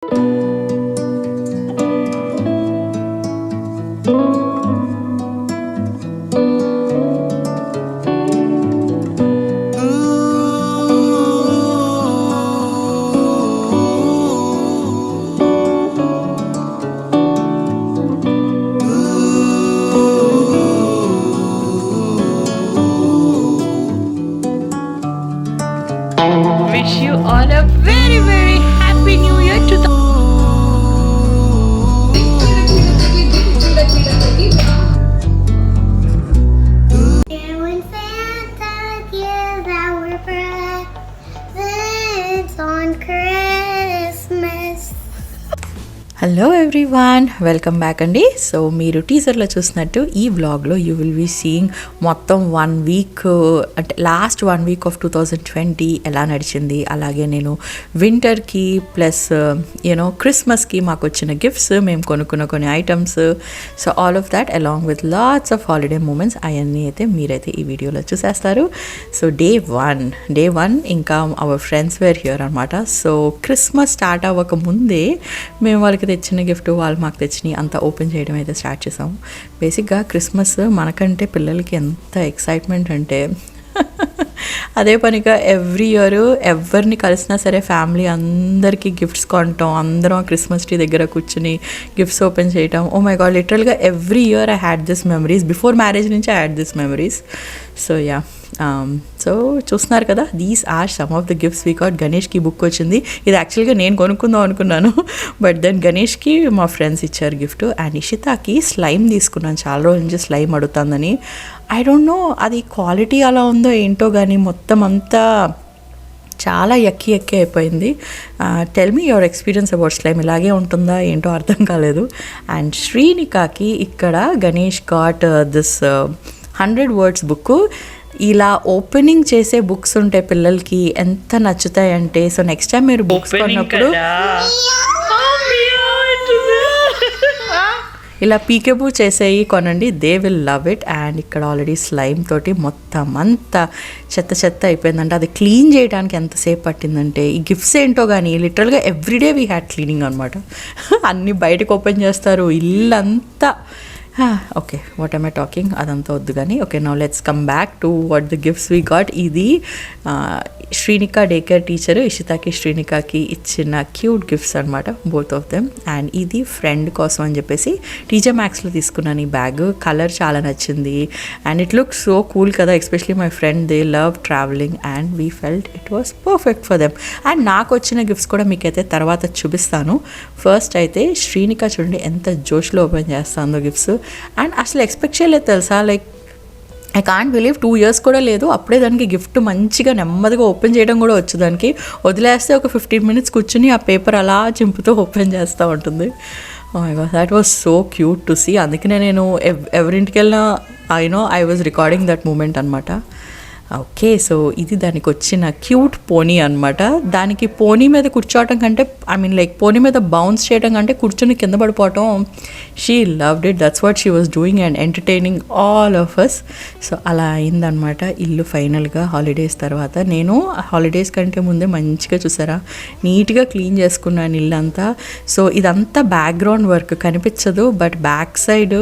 Wish you all a very, very happy new year to the When Santa gives our presents on Christmas. Hello everyone, welcome back అండి. So మీరు టీజర్లో చూసినట్టు ఈ వ్లాగ్లో you will be seeing మొత్తం 1 week, అంటే last 1 week off 2020 ఎలా నడిచింది, అలాగే నేను వింటర్కి ప్లస్ క్రిస్మస్కి మాకు వచ్చిన గిఫ్ట్స్, మేము కొనుక్కున్న కొన్ని items, so all of that along with lots of holiday moments అవన్నీ అయితే మీరైతే ఈ వీడియోలో చూసేస్తారు. సో డే వన్ ఇంకా అవర్ ఫ్రెండ్స్ వేర్ హియర్ అనమాట. సో క్రిస్మస్ స్టార్ట్ అవ్వక ముందే మేము వాళ్ళకి తెచ్చిన గిఫ్ట్, వాళ్ళు మాకు తెచ్చినాయి అంతా ఓపెన్ చేయడం అయితే స్టార్ట్ చేసాము. బేసిక్గా క్రిస్మస్ మనకంటే పిల్లలకి ఎంత ఎక్సైట్మెంట్ అంటే అదే పనిగా ఎవ్రీ ఇయర్ ఎవరిని కలిసినా సరే ఫ్యామిలీ అందరికీ గిఫ్ట్స్ కొనటం, అందరం క్రిస్మస్ ట్రీ దగ్గర కూర్చుని గిఫ్ట్స్ ఓపెన్ చేయటం. ఓ మై గాడ్, లిటరల్గా every year I had this memories. Before marriage నుంచి I had this memories. So yeah, so చూస్తున్నారు కదా, these are some of the gifts we got. గణేష్కి బుక్ వచ్చింది. ఇది యాక్చువల్గా నేను కొనుక్కుందాం అనుకున్నాను, బట్ దెన్ గణేష్కి మా ఫ్రెండ్స్ ఇచ్చారు గిఫ్ట్. అండ్ ఇషితాకి స్లైమ్ తీసుకున్నాను, చాలా రోజుల నుంచి స్లైమ్ అడుగుతుందని. ఐ డోంట్ నో అది క్వాలిటీ అలా ఉందో ఏంటో కానీ మొత్తం అంతా చాలా ఎక్కి అయిపోయింది. Tell me your experience about slime. ఇలాగే ఉంటుందా ఏంటో అర్థం కాలేదు. అండ్ శ్రీనికాకి ఇక్కడ Ganesh got this 100 words book. ఇలా ఓపెనింగ్ చేసే బుక్స్ ఉంటాయి పిల్లలకి, ఎంత నచ్చుతాయి అంటే. సో నెక్స్ట్ టైం మీరు బుక్స్ కొన్నప్పుడు ఇలా పీకేబూ చేసేవి కొనండి, they will love it. And ఇక్కడ ఆల్రెడీ స్లైమ్ తోటి మొత్తం అంతా చెత్త అయిపోయిందంటే అది క్లీన్ చేయడానికి ఎంతసేపు పట్టిందంటే, ఈ గిఫ్ట్స్ ఏంటో కానీ లిటరల్గా ఎవ్రీడే వీ హ్యాడ్ క్లీనింగ్ అనమాట. అన్నీ బయటకు ఓపెన్ చేస్తారు, ఇల్లంతా. Okay, what I'm I talking, అదంతా వద్దు కానీ. Okay, now let's come back to what the gifts we got. ఇది శ్రీనిక డే కేర్ టీచరు ఇషితాకి శ్రీనికాకి ఇచ్చిన క్యూట్ గిఫ్ట్స్ అనమాట, బోత్ ఆఫ్ దెమ్. అండ్ ఇది ఫ్రెండ్ కోసం అని చెప్పేసి టీజర్ మ్యాక్స్లో తీసుకున్నాను ఈ బ్యాగ్. కలర్ చాలా నచ్చింది and it look so cool కదా. Especially my friend, they love travelling and we felt it was perfect for them. And నాకు వచ్చిన గిఫ్ట్స్ కూడా మీకైతే తర్వాత చూపిస్తాను. ఫస్ట్ అయితే శ్రీనిక చూడండి ఎంత జోష్లో ఓపెన్ చేస్తుందో గిఫ్ట్స్. అండ్ అసలు ఎక్స్పెక్ట్ చేయలేదు తెలుసా, like I can't believe 2 years కూడా లేదు, అప్పుడే దానికి గిఫ్ట్ మంచిగా నెమ్మదిగా ఓపెన్ చేయడం కూడా వచ్చు. దానికి వదిలేస్తే ఒక 15 minutes కూర్చుని ఆ పేపర్ అలా చింపుతూ ఓపెన్ చేస్తూ ఉంటుంది. Oh my god, that was so cute to see. అందుకనే నేను ఎవరింటికి వెళ్ళినా I was recording that moment అనమాట. ఓకే, సో ఇది దానికి వచ్చిన క్యూట్ పోనీ అనమాట. దానికి పోనీ మీద కూర్చోవటం కంటే, ఐ మీన్ లైక్ పోనీ మీద బౌన్స్ చేయడం కంటే కూర్చొని కింద పడిపోవటం, she loved it. That's what she was doing and entertaining all of us. So అలా అయిందనమాట ఇల్లు ఫైనల్గా హాలిడేస్ తర్వాత. నేను హాలిడేస్ కంటే ముందే మంచిగా చూసారా నీట్గా క్లీన్ చేసుకున్నాను ఇల్లంతా. సో ఇదంతా బ్యాక్గ్రౌండ్ వర్క్ కనిపించదు, బట్ బ్యాక్ సైడ్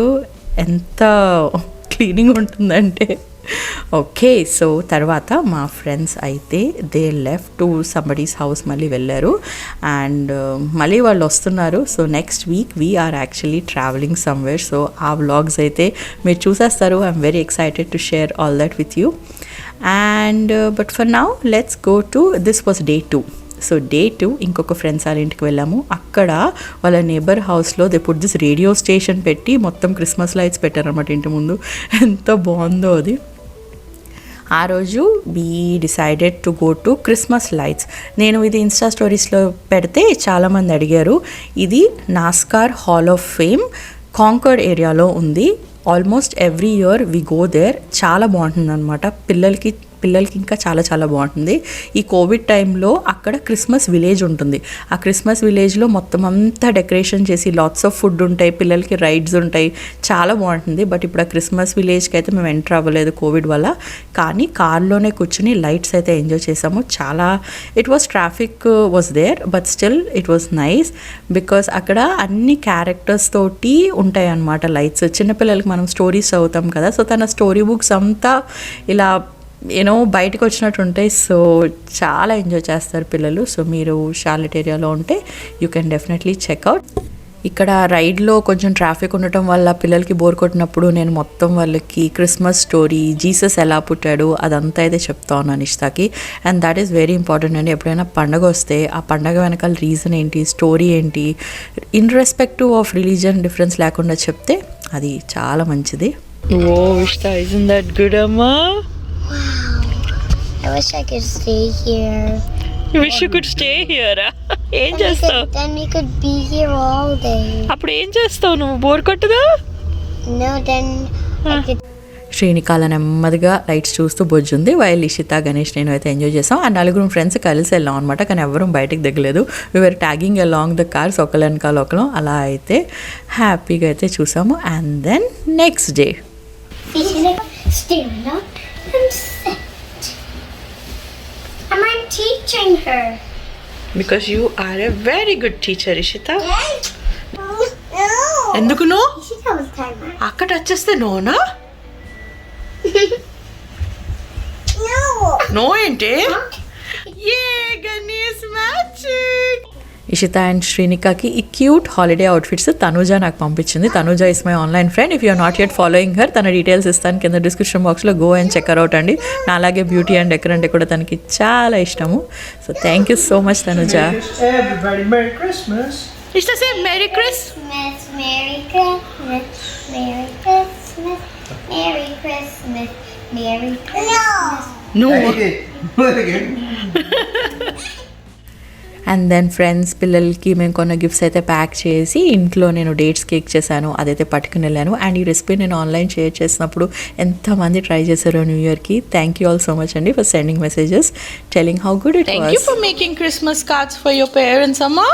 ఎంత క్లీనింగ్ ఉంటుందంటే. ఓకే, సో తర్వాత మా ఫ్రెండ్స్ అయితే they left to somebody's house, మళ్ళీ వెళ్ళారు. అండ్ మళ్ళీ వాళ్ళు వస్తున్నారు. So next week we're actually travelling somewhere. So ఆ వ్లాగ్స్ అయితే మీరు చూసేస్తారు. I'm very excited to share all that with you. And but for now let's go to, this was Day 2. So Day 2 ఇంకొక friends వాళ్ళ ఇంటికి వెళ్ళాము. అక్కడ వాళ్ళ నేబర్ హౌస్లో they put this radio station పెట్టి మొత్తం క్రిస్మస్ లైట్స్ పెట్టారనమాట ఇంటి ముందు. ఎంత బాగుందో అది. ఆ రోజు we decided to go to Christmas lights. నేను ఇది ఇన్స్టా స్టోరీస్లో పెడితే చాలామంది అడిగారు. ఇది NASCAR hall of fame Concord ఏరియాలో ఉంది. Almost every year we go there. చాలా బాగుంటుంది అనమాట. పిల్లలకి పిల్లలకి ఇంకా చాలా చాలా బాగుంటుంది. ఈ కోవిడ్ టైంలో అక్కడ క్రిస్మస్ విలేజ్ ఉంటుంది. ఆ క్రిస్మస్ విలేజ్లో మొత్తం అంతా డెకరేషన్ చేసి లాట్స్ ఆఫ్ ఫుడ్ ఉంటాయి, పిల్లలకి రైడ్స్ ఉంటాయి, చాలా బాగుంటుంది. బట్ ఇప్పుడు ఆ క్రిస్మస్ విలేజ్కి అయితే మేము ఎంటర్ అవ్వలేదు కోవిడ్ వల్ల, కానీ కార్లోనే కూర్చుని లైట్స్ అయితే ఎంజాయ్ చేసాము. చాలా it was traffic was there but still it was nice because అక్కడ అన్ని క్యారెక్టర్స్ తోటి ఉంటాయి అన్నమాట లైట్స్. చిన్నపిల్లలకి మనం స్టోరీస్ చదువుతాం కదా, సో తన స్టోరీ బుక్స్ అంతా ఇలా బయటకు వచ్చినట్టు ఉంటాయి. సో చాలా ఎంజాయ్ చేస్తారు పిల్లలు. సో మీరు షార్లెట్ ఏరియాలో ఉంటే యూ కెన్ డెఫినెట్లీ చెక్అవుట్. ఇక్కడ రైడ్లో కొంచెం ట్రాఫిక్ ఉండటం వల్ల పిల్లలకి బోర్ కొట్టినప్పుడు నేను మొత్తం వాళ్ళకి క్రిస్మస్ స్టోరీ, జీసస్ ఎలా పుట్టాడు అదంతా అయితే చెప్తా ఉన్నాను ఇష్తాకి. And that is very important అండి. ఎప్పుడైనా పండగ వస్తే ఆ పండగ వెనకాల రీజన్ ఏంటి, స్టోరీ ఏంటి, in respective of religion difference లేకుండా చెప్తే అది చాలా మంచిది. ఓ ఇష్టా, isn't that good, అమ్మా? I wish I could stay here. You wish you could stay here. ఏం చేస్తావు? Then we could be here all day. అప్పుడు ఏం చేస్తావు నువ్వు? బోర్ కొట్టదా? No, then I could. శ్రీనికాల నెమ్మదిగా లైట్స్ చూస్తూ బొజ్జుంది. వైల్ ఇషిత, గణేష్, నేను అయితే ఎంజాయ్ చేసాం. ఆ నలుగురు ఫ్రెండ్స్ కలిసి వెళ్ళాం అనమాట, కానీ ఎవరూ బయటకు దిగలేదు. We're tagging along the cars, ఒకళ్ళ వెనకాల ఒకరు. అలా అయితే హ్యాపీగా అయితే చూసాము. And then next day Stand up and sit. And I'm teaching her. Because you are a very good teacher, Ishita. No. ఎందుకు నో? She knows timer. అక్క టచ్ చేస్తే నోనా? No. నో ఏంటి? ఏ గణేష్ మ్యాజిక్. ఇషిత అండ్ శ్రీనికాకి ఈ క్యూట్ హాలిడే అవుట్ఫిట్స్ తనుజ నాకు పంపించింది. Tanuja is my online friend. If you're not yet following her, తన డీటెయిల్స్ ఇస్తాను కింద డిస్క్రిప్షన్ బాక్స్లో. గో అండ్ చెక్ అవుట్ అండి. నా అలాగే బ్యూటీ అండ్ డెకర్ అంటే కూడా తనకి చాలా ఇష్టము. So thank you so much Tanuja. Everybody, Merry Christmas. Ishta say merry Chris. Merry Christmas. Merry Christmas. Merry Christmas. Merry Christmas. No. Again. And then friends, పిల్లలకి మేము కొన్న గిఫ్ట్స్ అయితే ప్యాక్ చేసి ఇంట్లో నేను డేట్స్ కేక్ చేశాను, అదైతే పట్టుకుని వెళ్ళాను. అండ్ ఈ రెసిపీ నేను ఆన్లైన్ షేర్ చేసినప్పుడు ఎంతమంది ట్రై చేశారో న్యూ ఇయర్కి. Thank you all so much అండి for sending messages telling how good it Thank you was. for making Christmas cards for your parents, Amma.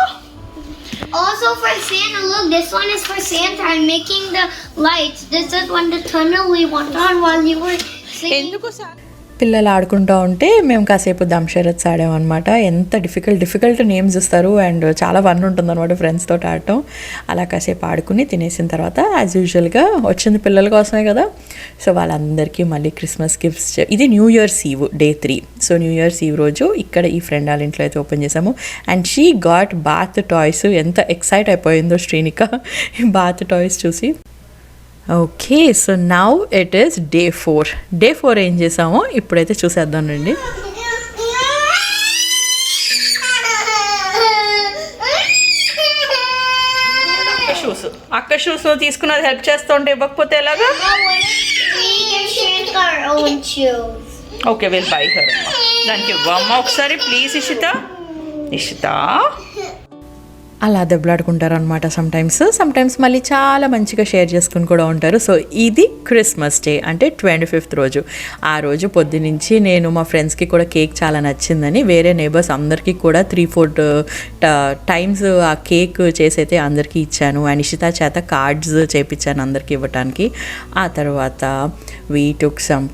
Also for Santa, look, this one is for Santa. I'm making the lights. This is one the tunnel we went on while you were singing. ఎందుకు పిల్లలు ఆడుకుంటూ ఉంటే మేము కాసేపు దమ్షరత్స్ ఆడామన్నమాట. ఎంత difficult names ఇస్తారు and చాలా fun ఉంటుంది అనమాట ఫ్రెండ్స్ తోటి ఆడటం. అలా కాసేపు ఆడుకుని తినేసిన తర్వాత యాజ్ యూజువల్గా వచ్చింది పిల్లల కోసమే కదా, సో వాళ్ళందరికీ మళ్ళీ క్రిస్మస్ గిఫ్ట్స్. ఇది new year's eve day 3. So new year's eve రోజు ఇక్కడ ఈ ఫ్రెండ్ వాళ్ళ ఇంట్లో అయితే ఓపెన్ చేసాము. And she got bath toys. ఎంత ఎక్సైట్ అయిపోయిందో శ్రీనిక బాత్ టాయ్స్ చూసి. Okay, so now it is day 4. Day 4 ఏం చేసామో ఇప్పుడైతే చూసేద్దాం రండి. అక్క షూస్ తీసుకున్నది హెల్ప్ చేస్తూ ఉంటే ఇవ్వకపోతే ఎలాగా? We can share our own shoes. Okay, will buy her. దానికి ఇవ్వమ్మ ఒకసారి ప్లీజ్ ఇషిత. ఇషిత అలా దెబ్బలాడుకుంటారు అనమాట సమ్టైమ్స్ మళ్ళీ చాలా మంచిగా షేర్ చేసుకుని కూడా ఉంటారు. సో ఇది క్రిస్మస్ డే అంటే 25th రోజు. ఆ రోజు పొద్దునుంచి నేను మా ఫ్రెండ్స్కి కూడా కేక్ చాలా నచ్చిందని వేరే నేబర్స్ అందరికీ కూడా 3-4 టైమ్స్ ఆ కేక్ చేసి అయితే అందరికీ ఇచ్చాను. అండ్ ఇషిత చేత కార్డ్స్ చేపించాను అందరికీ ఇవ్వటానికి. ఆ తర్వాత వీ టుక్ సమ్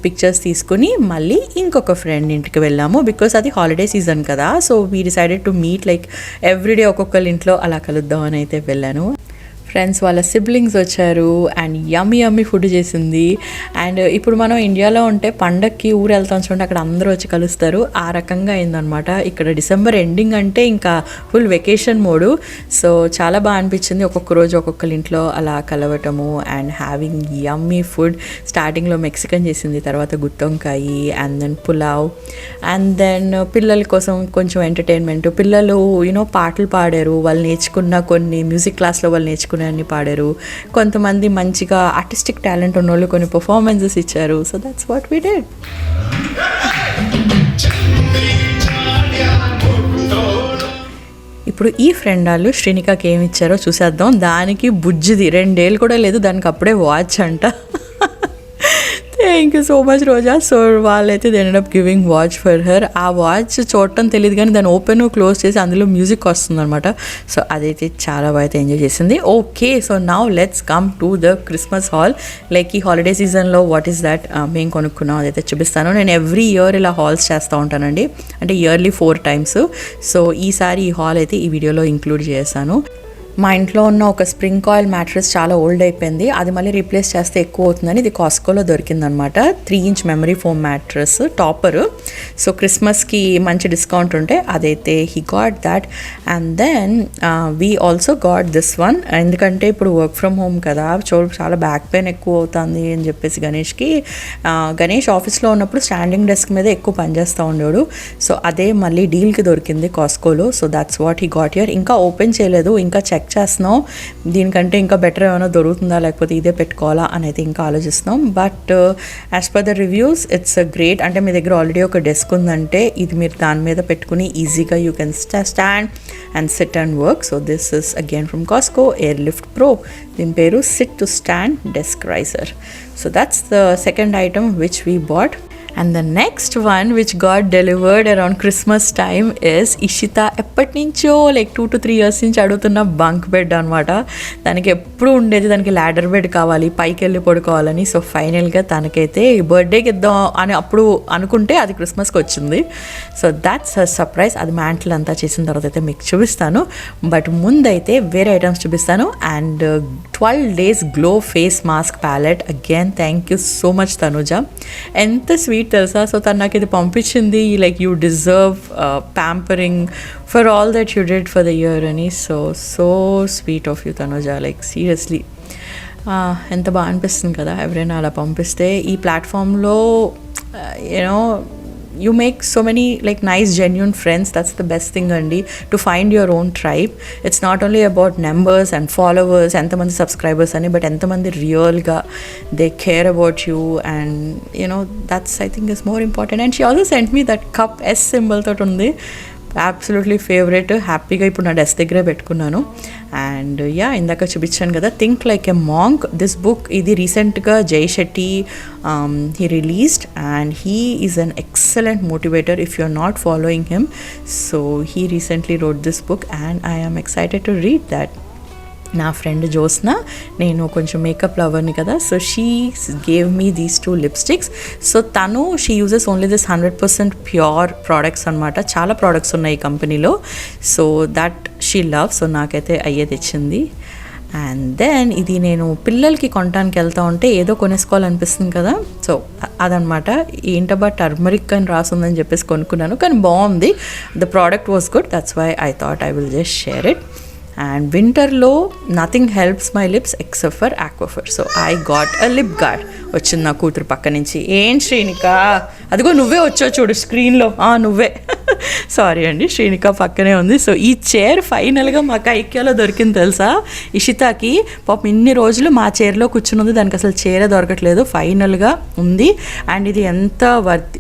పిక్చర్స్ తీసుకుని మళ్ళీ ఇంకొక ఫ్రెండ్ ఇంటికి వెళ్ళాము. బికాస్ అది హాలిడే సీజన్ కదా, so we decided to meet like everyday ఒక్కొక్కరి ఇంట్లో అలా కలుద్దాం అని అయితే వెళ్ళాను. ఫ్రెండ్స్ వాళ్ళ సిబ్లింగ్స్ వచ్చారు అండ్ యమ్మీ ఫుడ్ చేసింది. అండ్ ఇప్పుడు మనం ఇండియాలో ఉంటే పండక్కి ఊరు వెళ్తాం చూడండి, అక్కడ అందరూ వచ్చి కలుస్తారు. ఆ రకంగా అయిందనమాట. ఇక్కడ డిసెంబర్ ఎండింగ్ అంటే ఇంకా ఫుల్ వెకేషన్ మోడు. సో చాలా బాగా అనిపించింది ఒక్కొక్క రోజు ఒక్కొక్కరి ఇంట్లో అలా కలవటము అండ్ హ్యావింగ్ యమ్మీ ఫుడ్. స్టార్టింగ్లో మెక్సికన్ చేసింది, తర్వాత గుత్తొంకాయి and then pulao. And then పిల్లల కోసం కొంచెం ఎంటర్టైన్మెంట్. పిల్లలు పాటలు పాడారు. వాళ్ళు నేర్చుకున్న కొన్ని మ్యూజిక్ క్లాస్లో వాళ్ళు నేర్చుకున్న అన్ని పాడారు. కొంతమంది మంచిగా ఆర్టిస్టిక్ టాలెంట్ ఉన్న వాళ్ళు కొన్ని పర్ఫార్మెన్సెస్ ఇచ్చారు. So that's what we did. ఇప్పుడు ఈ ఫ్రెండ్ వాళ్ళు శ్రీనికాకి ఏమి ఇచ్చారో చూసేద్దాం. దానికి బుజ్జిది 2 ఏళ్ళు కూడా లేదు, దానికి అప్పుడే వాచ్ అంట. Thank you so much Roja. So వాళ్ళైతే they ended up giving watch for her. ఆ వాచ్ చూడటం తెలియదు కానీ దాన్ని ఓపెన్ క్లోజ్ చేసి అందులో మ్యూజిక్ వస్తుందన్నమాట. సో అదైతే చాలా బాగా ఎంజాయ్ చేసింది. Okay, so now let's come to the Christmas hall. Like ఈ హాలిడే సీజన్లో వాట్ ఈస్ దట్ మేము కొనుక్కున్నాం అదైతే చూపిస్తాను. నేను ఎవ్రీ ఇయర్ ఇలా హాల్స్ చేస్తూ ఉంటానండి, అంటే ఇయర్లీ 4 times. సో ఈసారి ఈ హాల్ అయితే ఈ వీడియోలో ఇంక్లూడ్ చేశాను. మా ఇంట్లో ఉన్న ఒక స్ప్రింగ్ కాయిల్ మ్యాట్రెస్ చాలా ఓల్డ్ అయిపోయింది, అది మళ్ళీ రీప్లేస్ చేస్తే ఎక్కువ అవుతుందని ఇది కాస్కోలో దొరికిందనమాట. 3-inch memory foam mattress topper. So క్రిస్మస్కి మంచి డిస్కౌంట్ ఉంటే అదైతే he got that. And then we also got this one. ఎందుకంటే ఇప్పుడు వర్క్ ఫ్రమ్ హోమ్ కదా, చాలా బ్యాక్ పెయిన్ ఎక్కువ అవుతుంది అని చెప్పేసి గణేష్ ఆఫీస్లో ఉన్నప్పుడు స్టాండింగ్ డెస్క్ మీద ఎక్కువ పనిచేస్తూ ఉండేవాడు. సో అదే మళ్ళీ డీల్కి దొరికింది కాస్కోలో. So that's what he got here. ఇంకా ఓపెన్ చేయలేదు, ఇంకా చెక్ చేస్తున్నాం దీనికంటే ఇంకా బెటర్ ఏమైనా దొరుకుతుందా లేకపోతే ఇదే పెట్టుకోవాలా అని అయితే ఇంకా ఆలోచిస్తున్నాం. But as per the reviews it's great. అంటే మీ దగ్గర ఆల్రెడీ ఒక డెస్క్ ఉందంటే ఇది మీరు దాని మీద పెట్టుకుని ఈజీగా you can stand and sit and work. So this is again from Costco air lift pro. దీని పేరు sit to stand desk riser. So that's the second item which we bought. And the next one which got delivered around Christmas time is Ishita ఎప్పటి నుంచో like 2 to 3 years నుంచి అడుగుతున్న bunk bed అనమాట. దానికి ఎప్పుడు ఉండేది, దానికి ల్యాడర్ బెడ్ కావాలి, పైకి వెళ్ళి పడుకోవాలని. సో ఫైనల్గా తనకైతే బర్త్డేకి ఇద్దాం అని అప్పుడు అనుకుంటే అది క్రిస్మస్కి వచ్చింది. So that's a surprise. అది మ్యాంటిల్ అంతా చేసిన తర్వాత అయితే మీకు చూపిస్తాను. బట్ ముందైతే వేరే ఐటమ్స్ చూపిస్తాను. And 12 days glow face mask palette. Again thank you so much Tanuja. ఎంత స్వీట్ తెలుసా. సో తను నాకు ఇది పంపించింది, like you deserve pampering for all that you did for the year అని. So sweet of you Tanuja, like seriously ఎంత బాగా అనిపిస్తుంది కదా ఎవరైనా అలా పంపిస్తే. ఈ ప్లాట్ఫామ్లో you know you make so many like nice genuine friends. That's the best thing andi, to find your own tribe. It's not only about numbers and followers, entamandi subscribers ani, but entamandi real ga they care about you, and you know that's I think is more important. And she also sent me that cup S symbol tho undi, absolutely favorite. హ్యాపీగా ఇప్పుడు నా desk దగ్గరే పెట్టుకున్నాను. And yeah ఇందాక చూపించాను కదా think like a monk. This book ఇది రీసెంట్గా Jay Shetty he released and he is an excellent motivator if you are not following him. So he recently wrote this book and I am excited to read that. నా friend Josna, నేను కొంచెం makeup లవర్ని కదా, so she gave me these 2 lipsticks. సో తను she uses only this 100% pure products అనమాట. చాలా products ఉన్నాయి ఈ కంపెనీలో. So that she love. So నాకైతే అయ్యే తెచ్చింది. అండ్ దెన్ ఇది నేను పిల్లలకి కొనడానికి వెళ్తా ఉంటే ఏదో కొనేసుకోవాలనిపిస్తుంది కదా, సో అదనమాట. ఏంటబ్బా టర్మరిక్ అని రాసుందని చెప్పేసి కొనుక్కున్నాను, కానీ బాగుంది. The product was good, that's why I thought I will just share it. And వింటర్లో nothing helps my lips except for Aquaphor. So I got a lip guard. వచ్చింది నా కూతురు పక్క నుంచి. ఏం శ్రీనిక, అదిగో నువ్వే వచ్చావు చూడు స్క్రీన్లో, నువ్వే. సారీ అండి, శ్రీనిక పక్కనే ఉంది. సో ఈ చైర్ ఫైనల్గా మాకు ఐక్యాలో దొరికింది తెలుసా. ఇషితాకి పాపం ఇన్ని రోజులు మా చైర్లో కూర్చుని ఉంది, దానికి అసలు చైరే దొరకట్లేదు, ఫైనల్గా ఉంది. అండ్ ఇది ఎంత worth,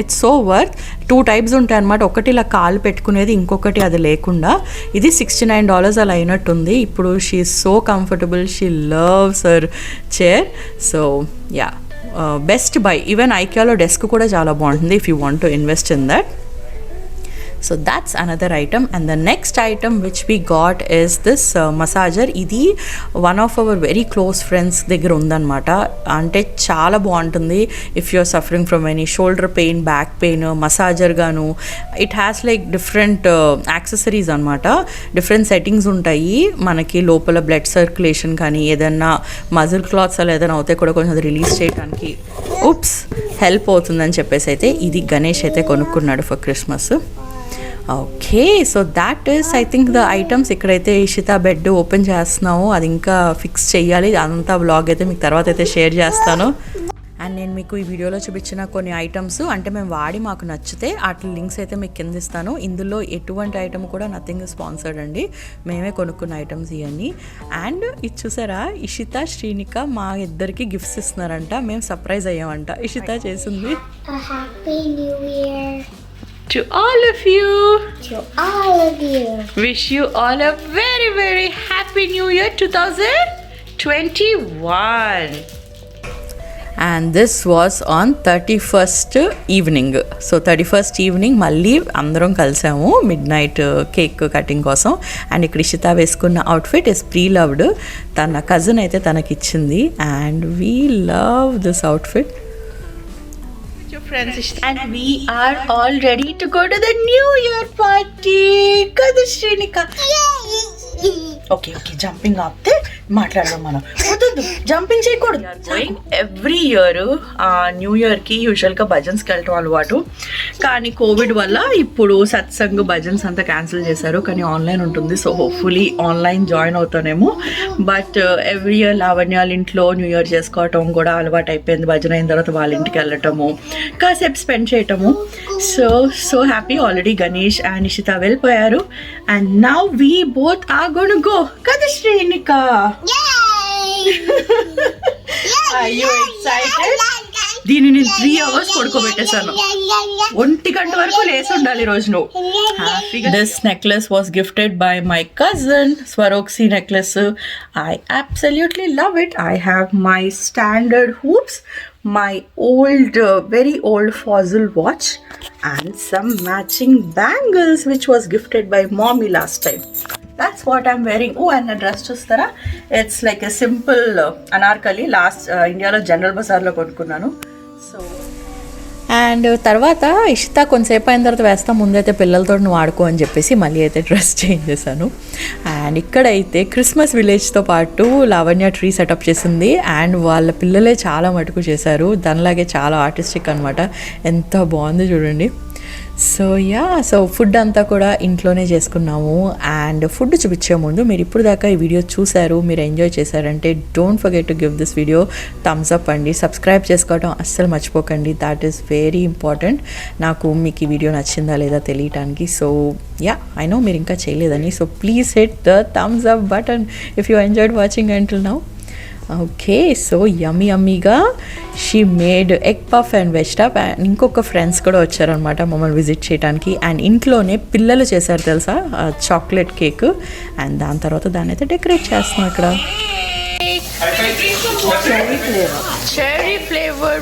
it's so worth. 2 types ఉంటాయి అనమాట. ఒకటి ఇలా కాలు పెట్టుకునేది, ఇంకొకటి అది లేకుండా. ఇది $69 అలా అయినట్టుంది. ఇప్పుడు she is so comfortable, she loves her chair. So yeah Best Buy. Even ఐక్యాలో డెస్క్ కూడా చాలా బాగుంటుంది if you want to invest in that. So that's another item. And the next item which we got is this massager. ఇది one of our very close friends దగ్గర ఉందన్నమాట. అంటే చాలా బాగుంటుంది if you are suffering from any shoulder pain, back pain. Massager గాను it has like different accessories అనమాట. Different settings ఉంటాయి మనకి. లోపల బ్లడ్ సర్క్యులేషన్ కానీ ఏదన్నా మజిల్ క్లాత్స్ అలా ఏదైనా అవుతాయి కూడా కొంచెం అది రిలీజ్ చేయడానికి హెల్ప్ అవుతుందని చెప్పేసి అయితే ఇది గణేష్ అయితే కొనుక్కున్నాడు for Christmas. Okay, so that is I think the items. ఇక్కడైతే ఇషిత బెడ్ ఓపెన్ చేస్తున్నాము, అది ఇంకా ఫిక్స్ చేయాలి. అదంతా వ్లాగ్ అయితే మీకు తర్వాత అయితే షేర్ చేస్తాను. అండ్ నేను మీకు ఈ వీడియోలో చూపించిన కొన్ని ఐటమ్స్ అంటే మేము వాడి మాకు నచ్చితే వాటి లింక్స్ అయితే మీకు కింద ఇస్తాను. ఇందులో ఎటువంటి ఐటమ్ కూడా నథింగ్ స్పాన్సర్డ్ అండి, మేమే కొనుక్కున్న ఐటమ్స్ ఇవన్నీ. అండ్ ఇది చూసారా, ఇషిత శ్రీనిక మా ఇద్దరికి గిఫ్ట్స్ ఇస్తున్నారంట. మేము సర్ప్రైజ్ అయ్యామంట, ఇషిత చేసింది. Happy New Year To all of you. to all of you. Wish you all a very, very happy New Year 2021. And this was on 31st evening. So 31st evening మళ్ళీ అందరం కలిసాము midnight cake cutting కోసం. And ఇక్కడ ఇషిత వేసుకున్న outfit is pre loved. తన cousin అయితే తనకిచ్చింది and we love this outfit. Friends, and we are all ready to go to the New Year party. Kada Shrinika. Okay jumping ఆపితే మాట్లాడదాం మనం. వద్దు జంపింగ్ చేయకూడదు. గోయింగ్ ఎవ్రీ ఇయర్ న్యూ ఇయర్కి యూజువల్గా భజన్స్కి వెళ్ళటం అలవాటు. కానీ కోవిడ్ వల్ల ఇప్పుడు సత్సంగ్ భజన్స్ అంతా క్యాన్సిల్ చేశారు. కానీ ఆన్లైన్ ఉంటుంది. సో హోప్ఫుల్లీ ఆన్లైన్ జాయిన్ అవుతానేమో. బట్ ఎవ్రీ ఇయర్ లావణ్యాల ఇంట్లో న్యూ ఇయర్ చేసుకోవటం కూడా అలవాటు అయిపోయింది. భజన అయిన తర్వాత వాళ్ళ ఇంటికి వెళ్ళటము, కాసేపు స్పెండ్ చేయటము. So happy. Already Ganesh and Ishita వెళ్ళిపోయారు. And now we both are gonna go. కదా శ్రీనికా? Are you excited? దీన్ని నేను 3 hours పడుకోబెట్టేశాను. 1 గంట వరకు లేసి ఉండాలి రోజు నువ్వు. This necklace was gifted by my cousin. Swarovski necklace. I absolutely love it. I have my standard hoops, my old very old fossil watch and some matching bangles which was gifted by mommy last time. That's what I'm wearing. Oh, and the dress chustara, it's like a simple anarkali. Last India lo general bazaar lo konukunnanu. So and తర్వాత ఇషిత కొంతసేపు అయిన తర్వాత వేస్తా, ముందైతే పిల్లలతో నువ్వు ఆడుకో అని చెప్పేసి మళ్ళీ అయితే డ్రెస్ చేంజ్ చేశాను. అండ్ ఇక్కడైతే క్రిస్మస్ విలేజ్తో పాటు లావణ్య ట్రీ సెటప్ చేసింది. అండ్ వాళ్ళ పిల్లలే చాలా మటుకు చేశారు. దానిలాగే చాలా ఆర్టిస్టిక్ అనమాట. ఎంత బాగుంది చూడండి. సో ఫుడ్ అంతా కూడా ఇంట్లోనే చేసుకున్నాము. అండ్ ఫుడ్ చూపించే ముందు మీరు ఇప్పుడు దాకా ఈ వీడియో చూసారు, మీరు ఎంజాయ్ చేశారంటే don't forget to give this video thumbs up అండి. సబ్స్క్రైబ్ చేసుకోవడం అస్సలు మర్చిపోకండి. That is very important. నాకు మీకు ఈ వీడియో నచ్చిందా లేదా తెలియటానికి. సో ఐ నో మీరు ఇంకా చేయలేదని. So please hit the thumbs up button if you enjoyed watching until now. Okay, so యమ్మీగా she made egg puff and vegetable. And ఇంకొక ఫ్రెండ్స్ కూడా వచ్చారనమాట మమ్మల్ని విజిట్ చేయడానికి. అండ్ ఇంట్లోనే పిల్లలు చేశారు తెలుసా చాక్లెట్ కేక్. అండ్ దాని తర్వాత దాన్ని అయితే డెకరేట్ చేస్తున్నాం ఇక్కడ. Cherry flavor.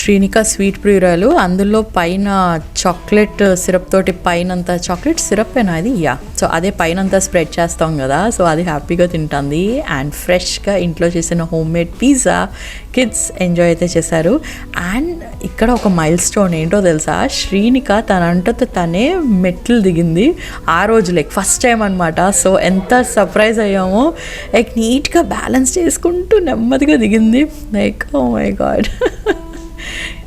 శ్రీనిక స్వీట్ ప్రియురాలు. అందులో పైన చాక్లెట్ సిరప్ తోటి పైనంతా చాక్లెట్ సిరప్పేనా అది? సో అదే పైనంతా స్ప్రెడ్ చేస్తాం కదా. సో అది హ్యాపీగా తింటుంది. అండ్ ఫ్రెష్గా ఇంట్లో చేసిన home made pizza kids enjoy అయితే చేశారు. అండ్ ఇక్కడ ఒక మైల్ స్టోన్ ఏంటో తెలుసా, శ్రీనిక తనంటతో తనే మెట్లు దిగింది ఆ రోజు, లైక్ ఫస్ట్ టైం అనమాట. సో ఎంత సర్ప్రైజ్ అయ్యామో, లైక్ నీట్గా బ్యాలెన్స్ చేసుకుంటూ నెమ్మదిగా దిగింది. Like oh my god,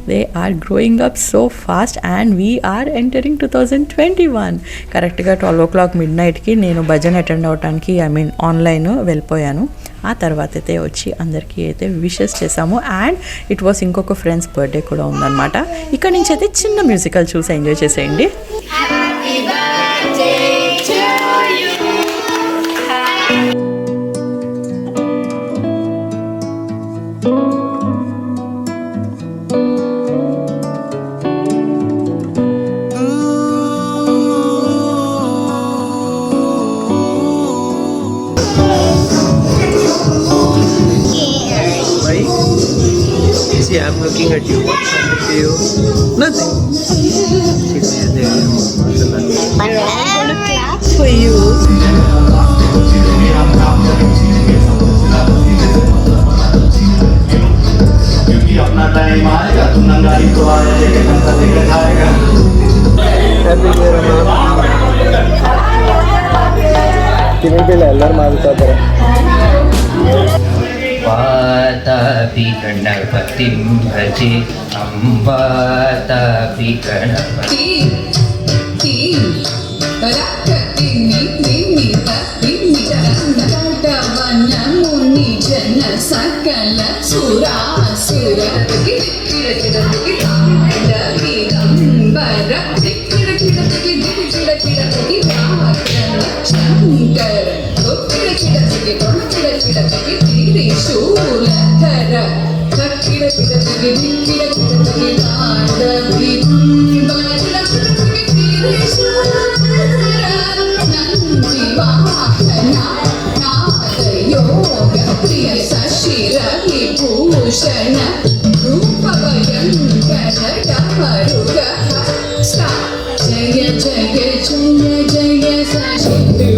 they are growing up so fast and we are entering 2021. కరెక్ట్గా 12 o'clock midnightకి నేను భజన్ అటెండ్ అవడానికి ఆన్లైన్ వెళ్ళిపోయాను. ఆ తర్వాత అయితే వచ్చి అందరికీ అయితే విషెస్ చేసాము. అండ్ ఇట్ వాస్ ఇంకొక ఫ్రెండ్స్ బర్త్డే కూడా ఉందన్నమాట. ఇక్కడ నుంచి అయితే చిన్న మ్యూజికల్ చూసి ఎంజాయ్ చేసేయండి. See, I'm looking at you. What's happening to you? Nothing. I'm gonna clap For you. Vatapi गणपतिं भजे अम्बातापि गणपति सकल सुरासुर शूलधर नंदी वाहना रणरण रूपभयङ्करडमरुगः सा जय जय जय जय सशिन्दु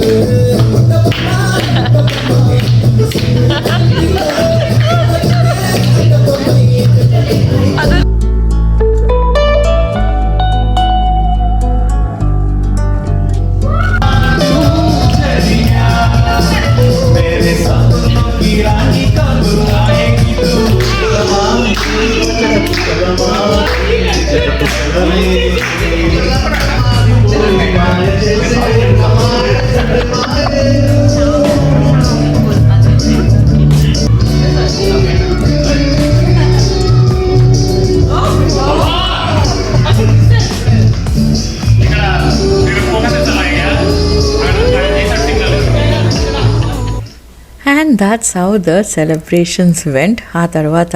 and that's how the celebrations went. ఆ తర్వాత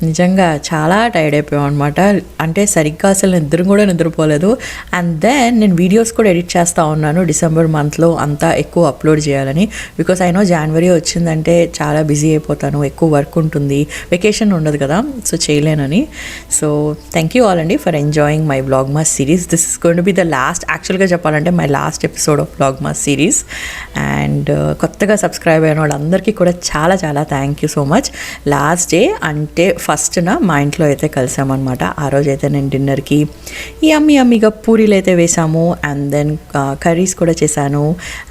నిజంగా చాలా టైర్డ్ అయిపోయాం అనమాట. అంటే సరిగ్గా అసలు నిద్రపోలేదు. అండ్ దెన్ నేను వీడియోస్ కూడా ఎడిట్ చేస్తూ ఉన్నాను డిసెంబర్ మంత్లో అంతా ఎక్కువ అప్లోడ్ చేయాలని. బికాస్ ఐ నో జనవరి వచ్చిందంటే చాలా బిజీ అయిపోతాను, ఎక్కువ వర్క్ ఉంటుంది, వెకేషన్ ఉండదు కదా, సో చేయలేనని. సో థ్యాంక్ యూ ఆల్ అండి for enjoying my vlogmas series. This is going to be the last, యాక్చువల్గా చెప్పాలంటే my last episode of vlogmas series. And కొత్తగా సబ్స్క్రైబ్ అయిన వాళ్ళందరికీ కూడా చాలా చాలా thank you so much. Last day అంటే ఫస్ట్న మా ఇంట్లో అయితే కలిసామన్నమాట. ఆ రోజు అయితే నేను డిన్నర్కి యమ్మీగా పూరీలు అయితే వేసాము. అండ్ దెన్ కర్రీస్ కూడా చేశాను.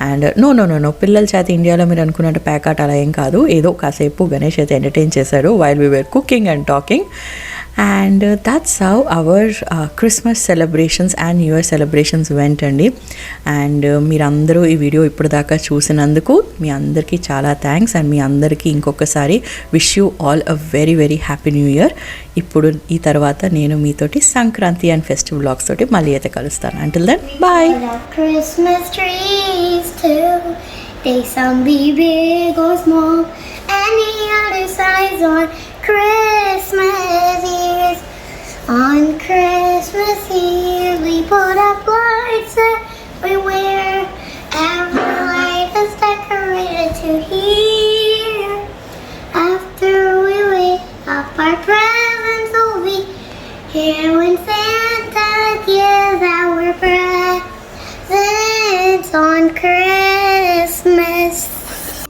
అండ్ నో పిల్లల చేత ఇండియాలో మీరు అనుకున్నట్టు ప్యాకాట్ అలా ఏం కాదు, ఏదో కాసేపు గణేష్ అయితే ఎంటర్టైన్ చేశారు while we were cooking and talking. And that's how our Christmas celebrations and new year celebrations went అండి. అండ్ మీరందరూ ఈ వీడియో ఇప్పటిదాకా చూసినందుకు మీ అందరికీ చాలా థ్యాంక్స్. అండ్ మీ అందరికీ ఇంకొకసారి wish you all a very very happy new year. ఇప్పుడు ఈ తర్వాత నేను మీతోటి సంక్రాంతి అండ్ ఫెస్టివ్ వ్లాగ్స్ తోటి మళ్ళీ అయితే కలుస్తాను. Until then bye. Christmas trees too. They some be big or small. Any other size on Christmas Eve. On Christmas Eve we put up lights everywhere. Every light is decorated to here. After we wake up our presents will be here.